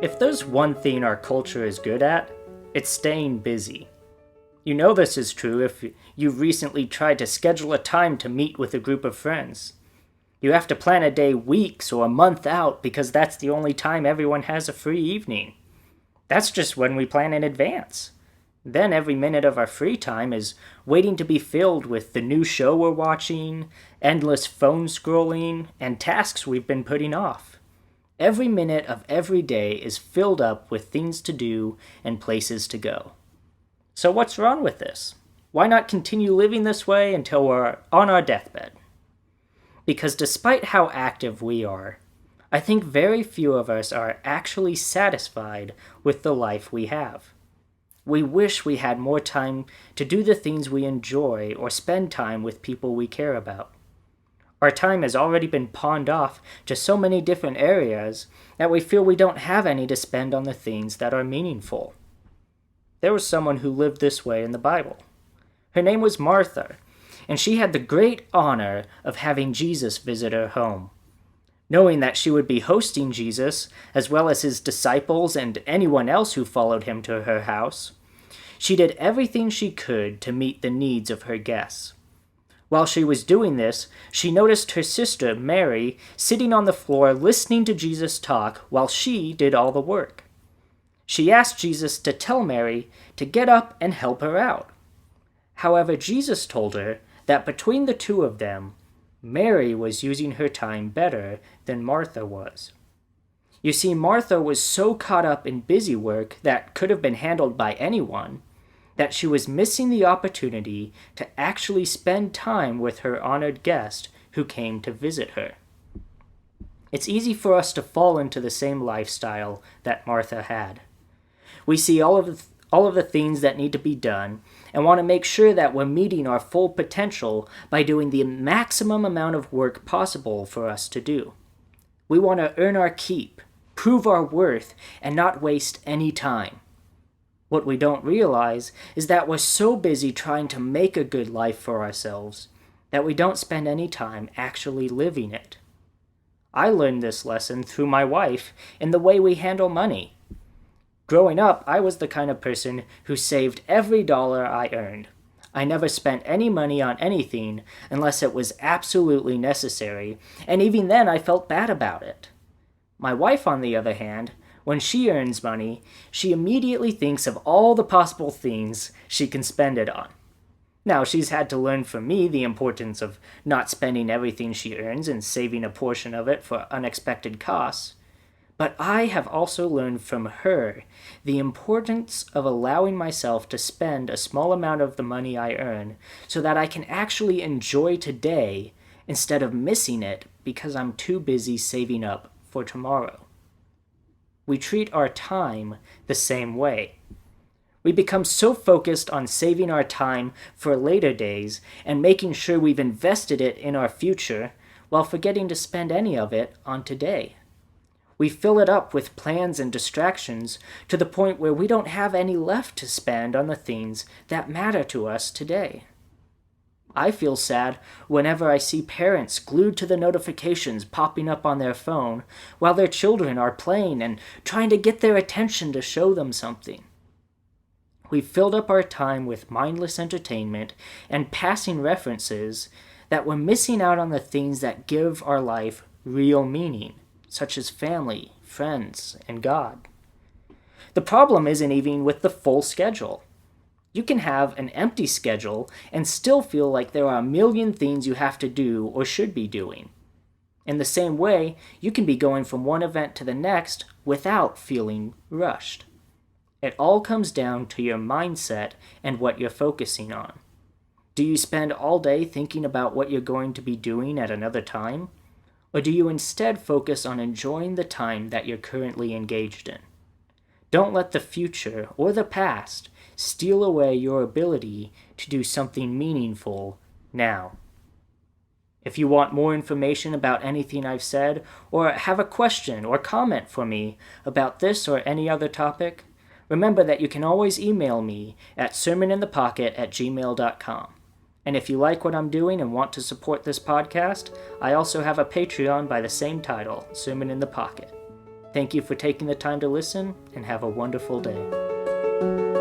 If there's one thing our culture is good at, it's staying busy. You know this is true if you've recently tried to schedule a time to meet with a group of friends. You have to plan a day weeks or a month out because that's the only time everyone has a free evening. That's just when we plan in advance. Then every minute of our free time is waiting to be filled with the new show we're watching, endless phone scrolling, and tasks we've been putting off. Every minute of every day is filled up with things to do and places to go. So what's wrong with this? Why not continue living this way until we're on our deathbed? Because despite how active we are, I think very few of us are actually satisfied with the life we have. We wish we had more time to do the things we enjoy or spend time with people we care about. Our time has already been pawned off to so many different areas that we feel we don't have any to spend on the things that are meaningful. There was someone who lived this way in the Bible. Her name was Martha, and she had the great honor of having Jesus visit her home. Knowing that she would be hosting Jesus, as well as his disciples and anyone else who followed him to her house, she did everything she could to meet the needs of her guests. While she was doing this, she noticed her sister, Mary, sitting on the floor listening to Jesus talk while she did all the work. She asked Jesus to tell Mary to get up and help her out. However, Jesus told her that between the two of them, Mary was using her time better than Martha was. You see, Martha was so caught up in busy work that could have been handled by anyone, that she was missing the opportunity to actually spend time with her honored guest who came to visit her. It's easy for us to fall into the same lifestyle that Martha had. We see all of the things that need to be done and want to make sure that we're meeting our full potential by doing the maximum amount of work possible for us to do. We want to earn our keep, prove our worth, and not waste any time. What we don't realize is that we're so busy trying to make a good life for ourselves that we don't spend any time actually living it. I learned this lesson through my wife in the way we handle money. Growing up, I was the kind of person who saved every dollar I earned. I never spent any money on anything unless it was absolutely necessary, and even then I felt bad about it. My wife, on the other hand, when she earns money, she immediately thinks of all the possible things she can spend it on. Now, she's had to learn from me the importance of not spending everything she earns and saving a portion of it for unexpected costs. But I have also learned from her the importance of allowing myself to spend a small amount of the money I earn so that I can actually enjoy today instead of missing it because I'm too busy saving up for tomorrow. We treat our time the same way. We become so focused on saving our time for later days and making sure we've invested it in our future while forgetting to spend any of it on today. We fill it up with plans and distractions to the point where we don't have any left to spend on the things that matter to us today. I feel sad whenever I see parents glued to the notifications popping up on their phone while their children are playing and trying to get their attention to show them something. We've filled up our time with mindless entertainment and passing references that we're missing out on the things that give our life real meaning, such as family, friends, and God. The problem isn't even with the full schedule. You can have an empty schedule and still feel like there are a million things you have to do or should be doing. In the same way, you can be going from one event to the next without feeling rushed. It all comes down to your mindset and what you're focusing on. Do you spend all day thinking about what you're going to be doing at another time? Or do you instead focus on enjoying the time that you're currently engaged in? Don't let the future or the past steal away your ability to do something meaningful now. If you want more information about anything I've said, or have a question or comment for me about this or any other topic, remember that you can always email me at sermoninthepocket@gmail.com. And if you like what I'm doing and want to support this podcast, I also have a Patreon by the same title, Sermon in the Pocket. Thank you for taking the time to listen, and have a wonderful day.